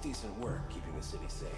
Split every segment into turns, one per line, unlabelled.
decent work keeping the city safe.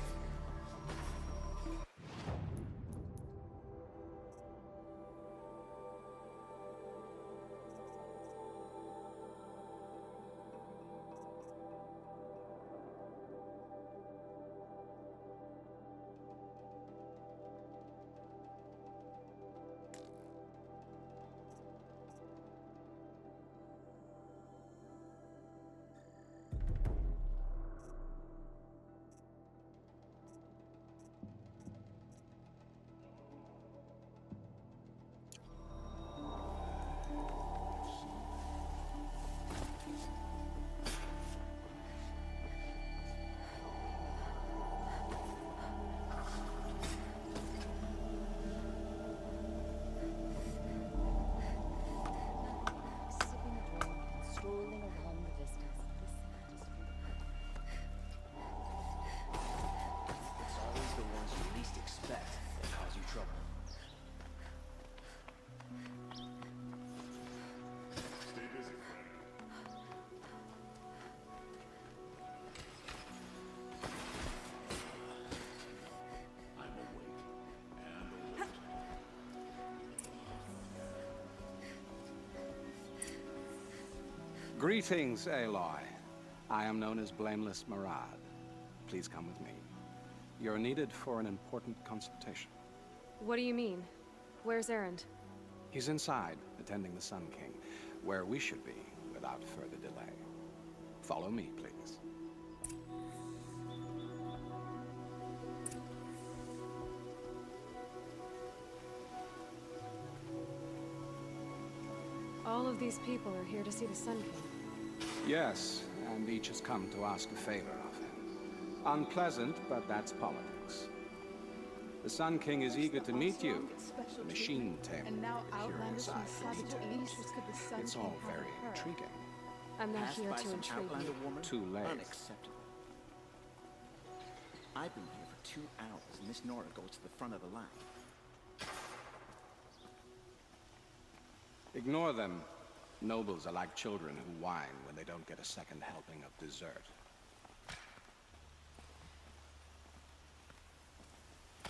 Greetings, Aloy. I am known as Blameless Murad. Please come with me. You're needed for an important consultation.
What do you mean? Where's Erend?
He's inside, attending the Sun King, where we should be without further delay. Follow me, please.
All of these people are here to see the Sun King.
Yes, and each has come to ask a favor of him. Unpleasant, but that's politics. The Sun King is eager to meet you. The machine tamer, the curious eye for details. It's all very intriguing.
I'm not here to intrigue you.
Too late.
Unacceptable. I've been here for 2 hours, and Miss Nora goes to the front of the line.
Ignore them. Nobles are like children who whine when they don't get a second helping of dessert.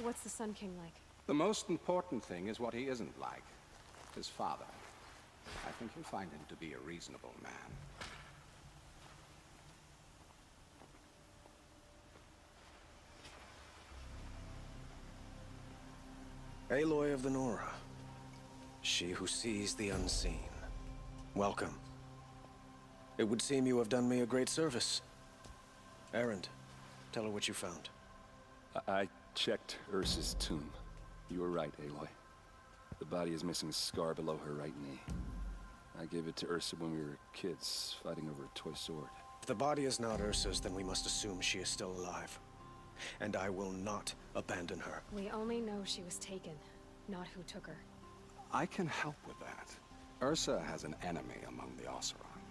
What's the Sun King like?
The most important thing is what he isn't like. His father. I think you'll find him to be a reasonable man.
Aloy of the Nora. She who sees the unseen. Welcome. It would seem you have done me a great service. Erend, tell her what you found.
I checked Ursa's tomb. You were right, Aloy. The body is missing a scar below her right knee. I gave it to Ursa when we were kids, fighting over a toy sword.
If the body is not Ursa's, then we must assume she is still alive. And I will not abandon her.
We only know she was taken, not who took her.
I can help with that. Ursa has an enemy among the Oseram.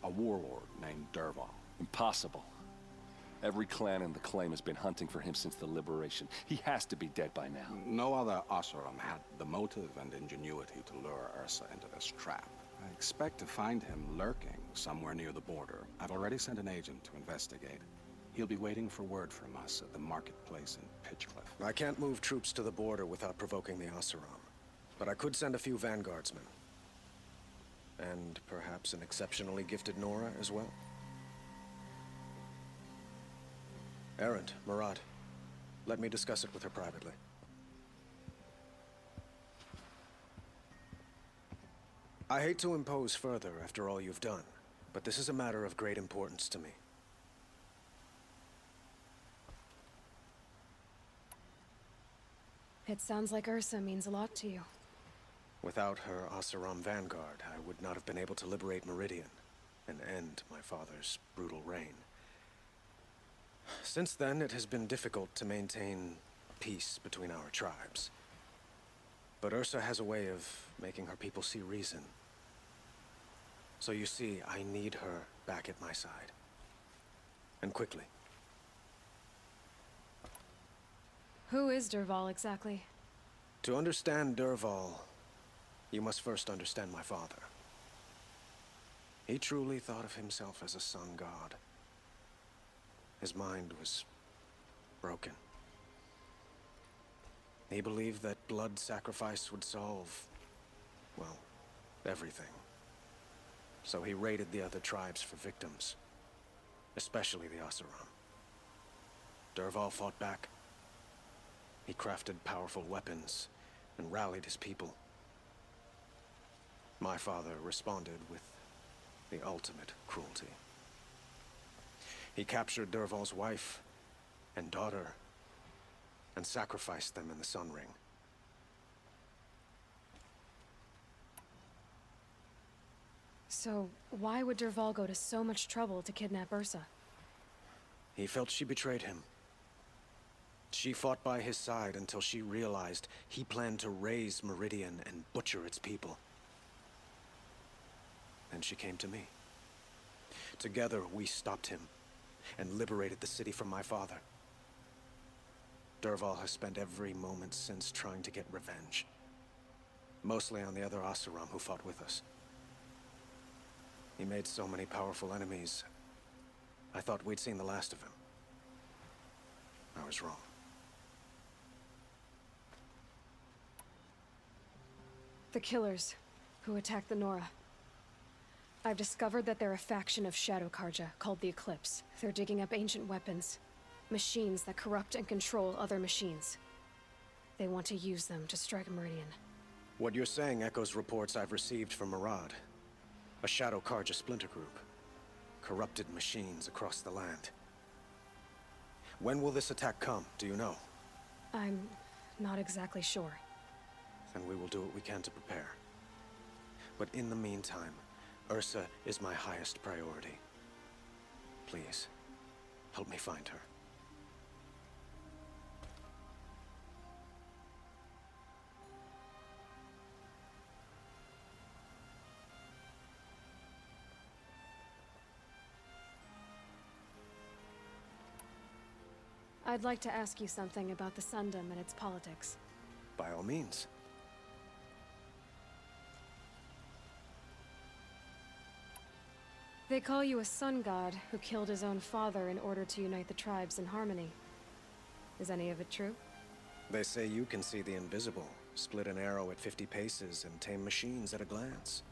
A warlord named Dervahl.
Impossible. Every clan in the claim has been hunting for him since the liberation. He has to be dead by now.
No other Oseram had the motive and ingenuity to lure Ursa into this trap. I expect to find him lurking somewhere near the border. I've already sent an agent to investigate. He'll be waiting for word from us at the marketplace in Pitchcliff.
I can't move troops to the border without provoking the Oseram. But I could send a few vanguardsmen. And perhaps an exceptionally gifted Nora as well. Erend, Murad, let me discuss it with her privately. I hate to impose further after all you've done, but this is a matter of great importance to me.
It sounds like Ursa means a lot to you.
Without her Oseram vanguard, I would not have been able to liberate Meridian and end my father's brutal reign. Since then, it has been difficult to maintain peace between our tribes. But Ursa has a way of making her people see reason. So you see, I need her back at my side. And quickly.
Who is Dervahl exactly?
To understand Dervahl, you must first understand my father. He truly thought of himself as a sun god. His mind was broken. He believed that blood sacrifice would solve, well, everything. So he raided the other tribes for victims, especially the Oseram. Dervahl fought back. He crafted powerful weapons and rallied his people. My father responded with the ultimate cruelty. He captured Dervahl's wife and daughter and sacrificed them in the Sun Ring.
So, why would Dervahl go to so much trouble to kidnap Ursa?
He felt she betrayed him. She fought by his side until she realized he planned to raise Meridian and butcher its people. Then she came to me. Together, we stopped him and liberated the city from my father. Dervahl has spent every moment since trying to get revenge. Mostly on the other Oseram who fought with us. He made so many powerful enemies, I thought we'd seen the last of him. I was wrong.
The killers who attacked the Nora. I've discovered that they're a faction of Shadow Karja called the Eclipse. They're digging up ancient weapons. Machines that corrupt and control other machines. They want to use them to strike Meridian.
What you're saying echoes reports I've received from Murad. A Shadow Karja splinter group. Corrupted machines across the land. When will this attack come, do you know?
I'm not exactly sure.
Then we will do what we can to prepare. But in the meantime, Ursa is my highest priority. Please, help me find her.
I'd like to ask you something about the Sundom and its politics.
By all means.
They call you a sun god who killed his own father in order to unite the tribes in harmony. Is any of it true?
They say you can see the invisible, split an arrow at 50 paces, and tame machines at a glance.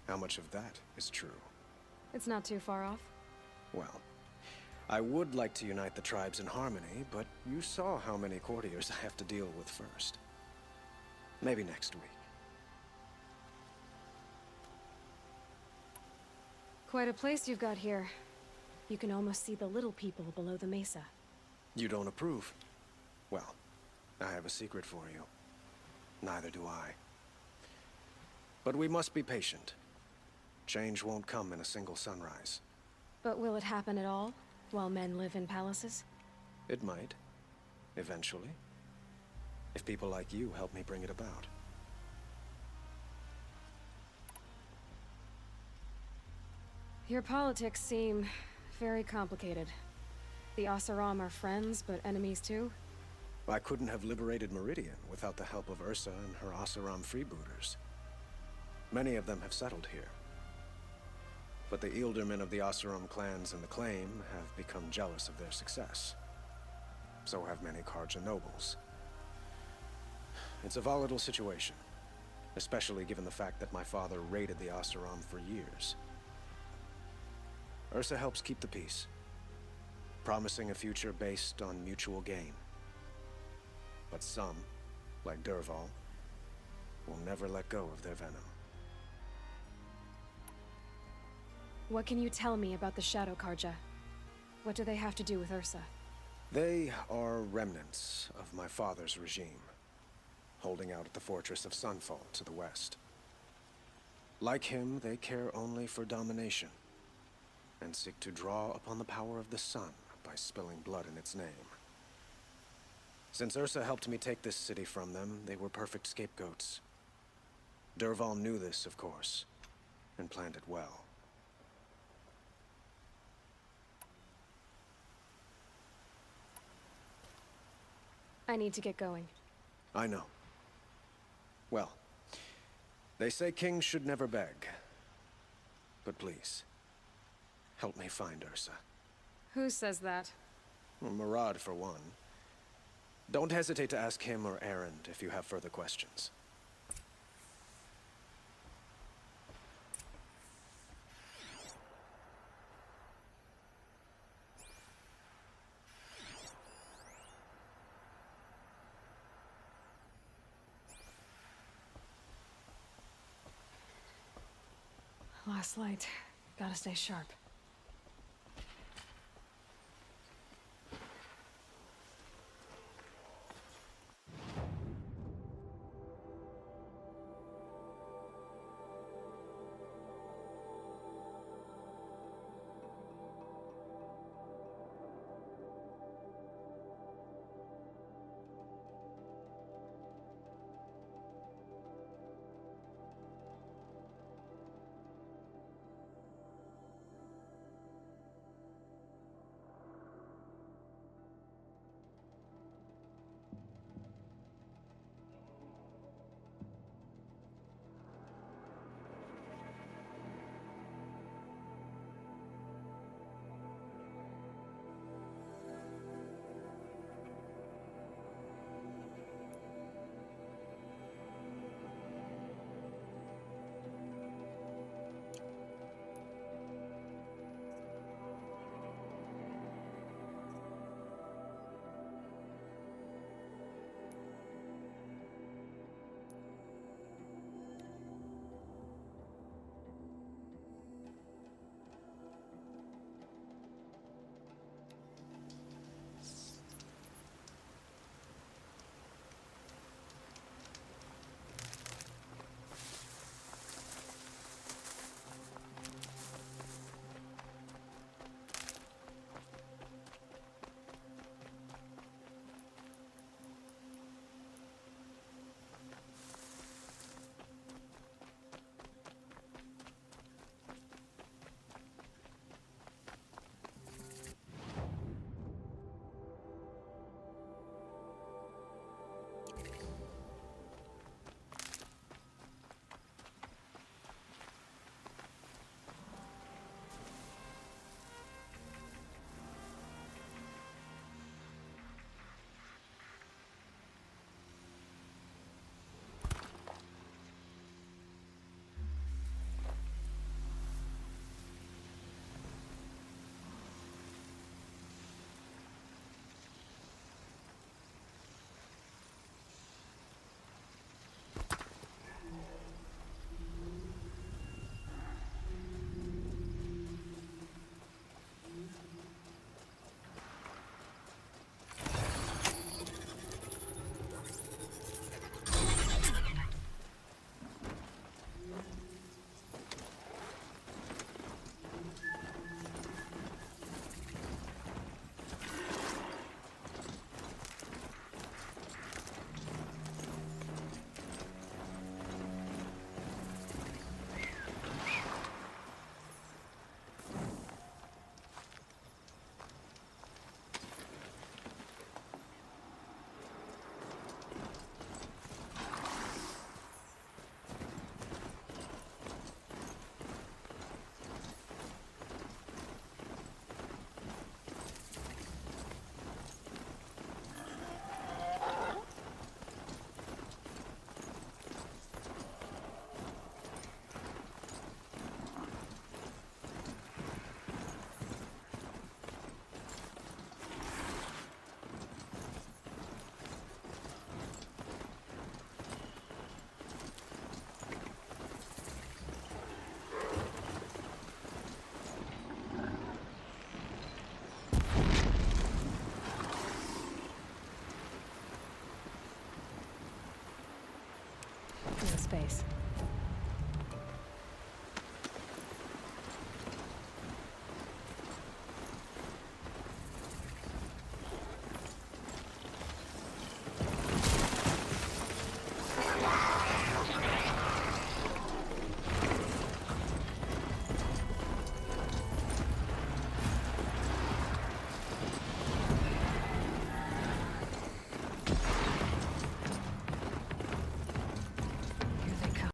How much of that is true?
It's not too far off.
Well, I would like to unite the tribes in harmony, but you saw how many courtiers I have to deal with first. Maybe next week.
Quite a place you've got here. You can almost see the little people below the mesa.
You don't approve? Well, I have a secret for you. Neither do I. But we must be patient. Change won't come in a single sunrise.
But will it happen at all, while men live in palaces?
It might. Eventually. If people like you help me bring it about.
Your politics seem very complicated. The Oseram are friends, but enemies too?
I couldn't have liberated Meridian without the help of Ursa and her Oseram freebooters. Many of them have settled here. But the Ealdormen of the Oseram clans in the Claim have become jealous of their success. So have many Karja nobles. It's a volatile situation, especially given the fact that my father raided the Oseram for years. Ursa helps keep the peace, promising a future based on mutual gain. But some, like Dervahl, will never let go of their venom.
What can you tell me about the Shadow Karja? What do they have to do with Ursa?
They are remnants of my father's regime, holding out at the fortress of Sunfall to the west. Like him, they care only for domination, and seek to draw upon the power of the sun by spilling blood in its name. Since Ursa helped me take this city from them, they were perfect scapegoats. Dervahl knew this, of course, and planned it well.
I need to get going.
I know. Well, they say kings should never beg. But please, help me find Ursa.
Who says that?
Well, Murad, for one. Don't hesitate to ask him or Erend if you have further questions.
Last light. Gotta stay sharp. Space. Here they come.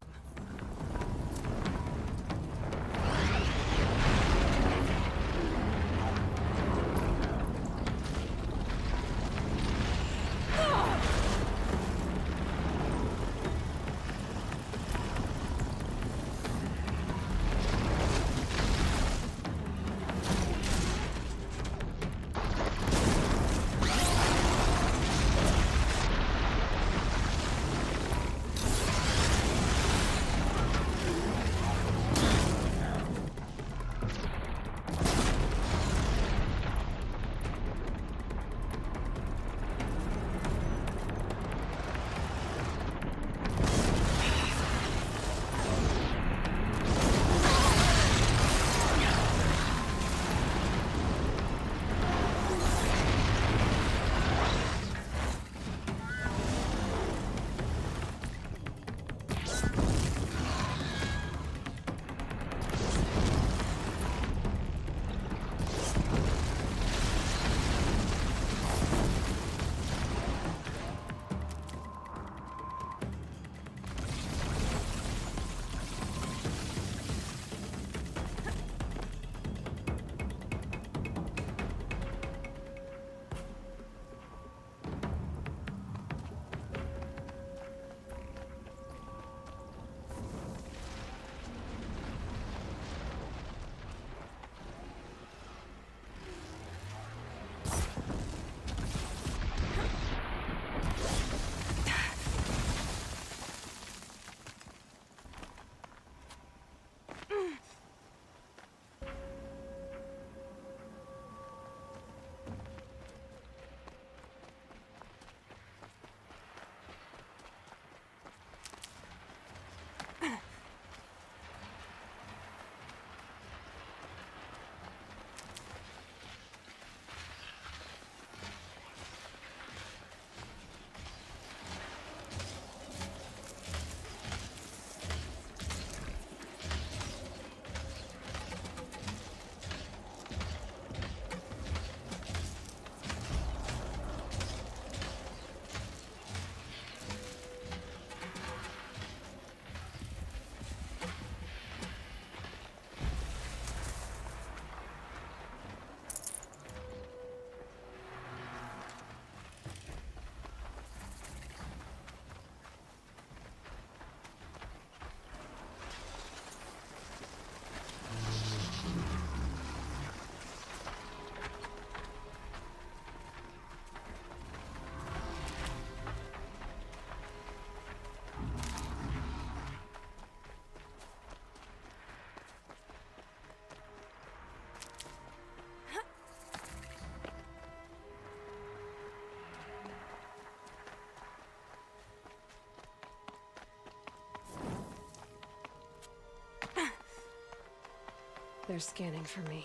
They're scanning for me.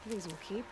These will keep.